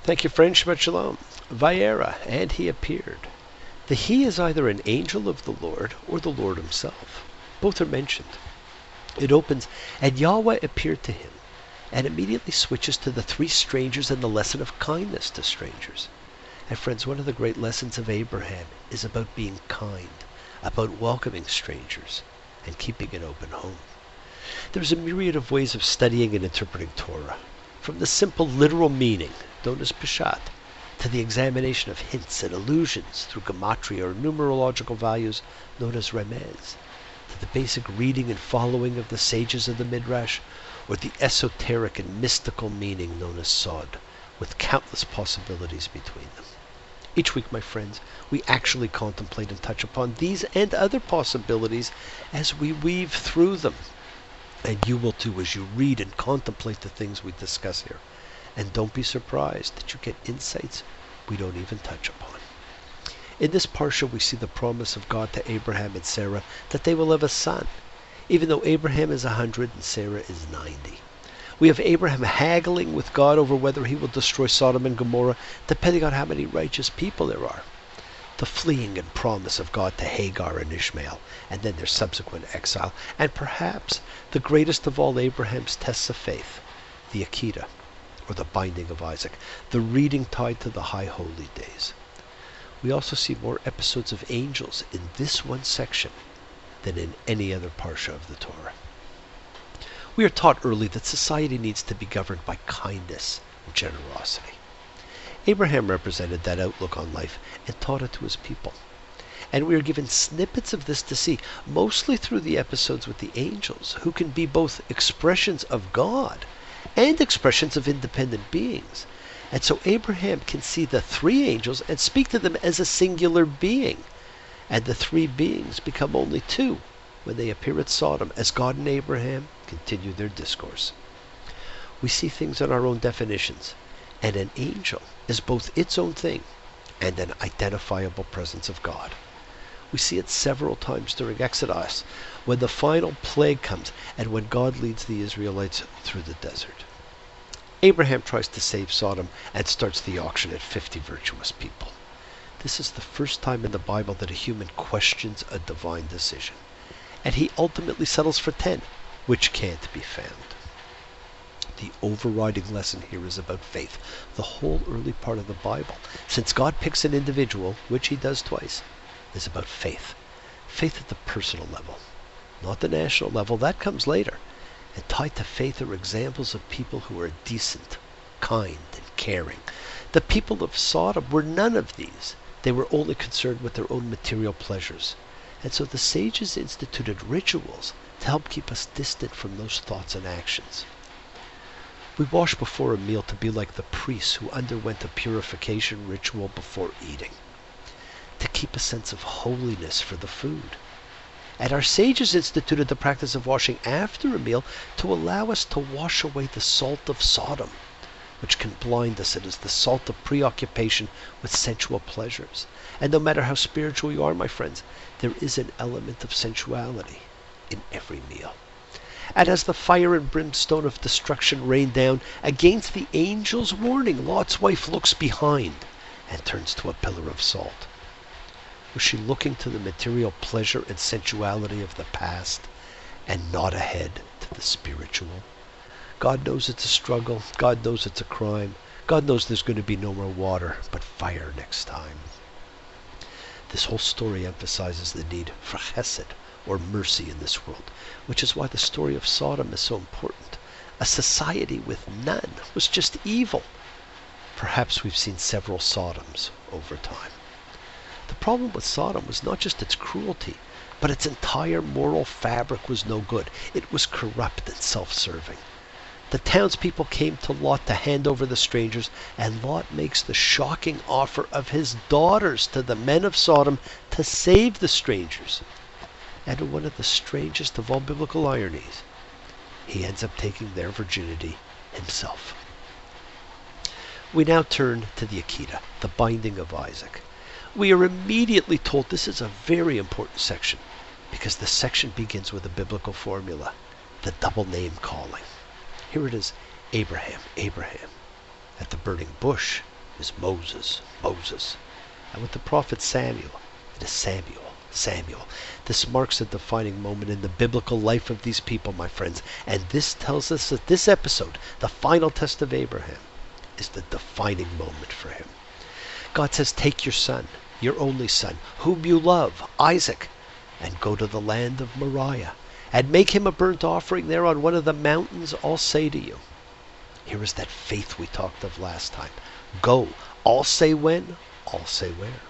Thank you, friend. Shabbat Shalom. Vayeira, and he appeared. The he is either an angel of the Lord or the Lord himself. Both are mentioned. It opens, and Yahweh appeared to him, and immediately switches to the three strangers and the lesson of kindness to strangers. And friends, one of the great lessons of Abraham is about being kind, about welcoming strangers, and keeping an open home. There's a myriad of ways of studying and interpreting Torah, from the simple literal meaning, known as Peshat, to the examination of hints and allusions through gematria or numerological values, known as Remez, to the basic reading and following of the sages of the Midrash, or the esoteric and mystical meaning known as Sod, with countless possibilities between them. Each week, my friends, we actually contemplate and touch upon these and other possibilities as we weave through them. And you will too as you read and contemplate the things we discuss here. And don't be surprised that you get insights we don't even touch upon. In this parsha, we see the promise of God to Abraham and Sarah that they will have a son, even though Abraham is 100 and Sarah is 90. We have Abraham haggling with God over whether he will destroy Sodom and Gomorrah, depending on how many righteous people there are. The fleeing and promise of God to Hagar and Ishmael, and then their subsequent exile, and perhaps the greatest of all Abraham's tests of faith, the Akedah, or the binding of Isaac, the reading tied to the high holy days. We also see more episodes of angels in this one section than in any other parsha of the Torah. We are taught early that society needs to be governed by kindness and generosity. Abraham represented that outlook on life and taught it to his people. And we are given snippets of this to see, mostly through the episodes with the angels, who can be both expressions of God and expressions of independent beings. And so Abraham can see the three angels and speak to them as a singular being. And the three beings become only two when they appear at Sodom as God and Abraham continue their discourse. We see things in our own definitions, and an angel is both its own thing and an identifiable presence of God. We see it several times during Exodus, when the final plague comes and when God leads the Israelites through the desert. Abraham tries to save Sodom and starts the auction at 50 virtuous people. This is the first time in the Bible that a human questions a divine decision, and he ultimately settles for 10, which can't be found. The overriding lesson here is about faith. The whole early part of the Bible, since God picks an individual, which he does twice, is about faith. Faith at the personal level, not the national level. That comes later. And tied to faith are examples of people who are decent, kind, and caring. The people of Sodom were none of these. They were only concerned with their own material pleasures. And so the sages instituted rituals to help keep us distant from those thoughts and actions. We wash before a meal to be like the priests who underwent a purification ritual before eating, to keep a sense of holiness for the food. And our sages instituted the practice of washing after a meal to allow us to wash away the salt of Sodom, which can blind us. It is the salt of preoccupation with sensual pleasures. And no matter how spiritual you are, my friends, there is an element of sensuality in every meal. And as the fire and brimstone of destruction rain down against the angel's warning, Lot's wife looks behind and turns to a pillar of salt. Was she looking to the material pleasure and sensuality of the past and not ahead to the spiritual? God knows it's a struggle. God knows it's a crime. God knows there's going to be no more water, but fire next time. This whole story emphasizes the need for chesed, or mercy, in this world, which is why the story of Sodom is so important. A society with none was just evil. Perhaps we've seen several Sodoms over time. The problem with Sodom was not just its cruelty, but its entire moral fabric was no good. It was corrupt and self-serving. The townspeople came to Lot to hand over the strangers, and Lot makes the shocking offer of his daughters to the men of Sodom to save the strangers. And in one of the strangest of all biblical ironies, he ends up taking their virginity himself. We now turn to the Akedah, the binding of Isaac. We are immediately told this is a very important section, because the section begins with a biblical formula, the double name calling. Here it is, Abraham, Abraham. At the burning bush, is Moses, Moses. And with the prophet Samuel, it is Samuel, Samuel. This marks a defining moment in the biblical life of these people, my friends. And this tells us that this episode, the final test of Abraham, is the defining moment for him. God says, take your son, your only son, whom you love, Isaac, and go to the land of Moriah, and make him a burnt offering there on one of the mountains I'll say to you. Here is that faith we talked of last time. Go. I'll say when, I'll say where.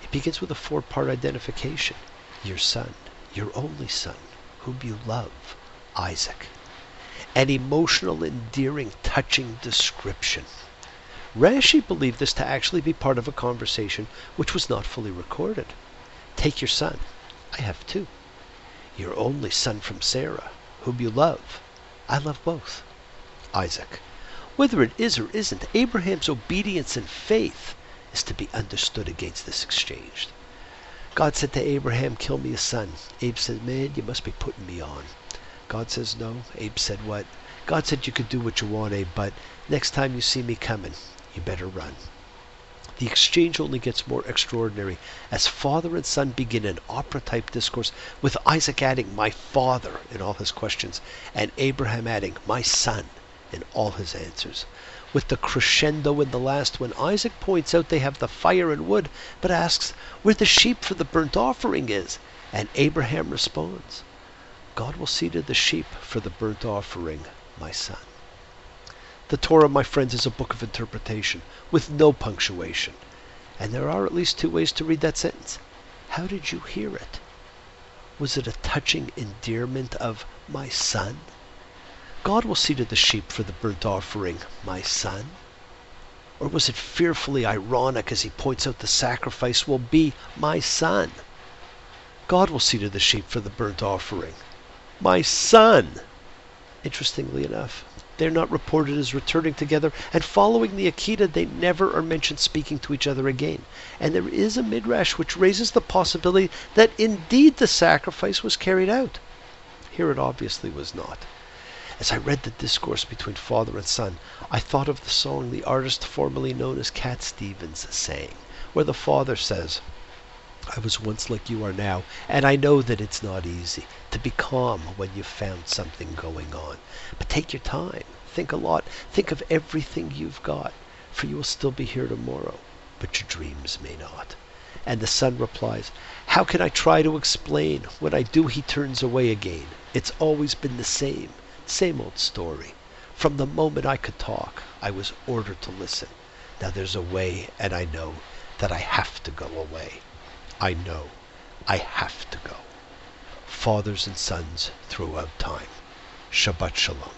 It begins with a four-part identification. Your son, your only son, whom you love, Isaac. An emotional, endearing, touching description. Rashi believed this to actually be part of a conversation which was not fully recorded. Take your son. I have two. Your only son from Sarah, whom you love. I love both. Isaac. Whether it is or isn't, Abraham's obedience and faith is to be understood against this exchange. God said to Abraham, kill me a son. Abe said, man, you must be putting me on. God says, no. Abe said, what? God said you could do what you want, Abe, but next time you see me coming, you better run. The exchange only gets more extraordinary as father and son begin an opera-type discourse, with Isaac adding, my father, in all his questions, and Abraham adding, my son, in all his answers. With the crescendo in the last, when Isaac points out they have the fire and wood, but asks where the sheep for the burnt offering is, and Abraham responds, God will see to the sheep for the burnt offering, my son. The Torah, my friends, is a book of interpretation with no punctuation. And there are at least two ways to read that sentence. How did you hear it? Was it a touching endearment of my son? God will see to the sheep for the burnt offering, my son? Or was it fearfully ironic as he points out the sacrifice will be my son? God will see to the sheep for the burnt offering, my son. Interestingly enough, they're not reported as returning together, and following the Akedah, they never are mentioned speaking to each other again. And there is a midrash which raises the possibility that indeed the sacrifice was carried out. Here it obviously was not. As I read the discourse between father and son, I thought of the song the artist formerly known as Cat Stevens sang, where the father says, I was once like you are now, and I know that it's not easy to be calm when you've found something going on. But take your time. Think a lot. Think of everything you've got, for you will still be here tomorrow, but your dreams may not. And the son replies, how can I try to explain? When I do, he turns away again. It's always been the same old story. From the moment I could talk, I was ordered to listen. Now there's a way, and I know that I have to go away. I know I have to go. Fathers and sons throughout time. Shabbat Shalom.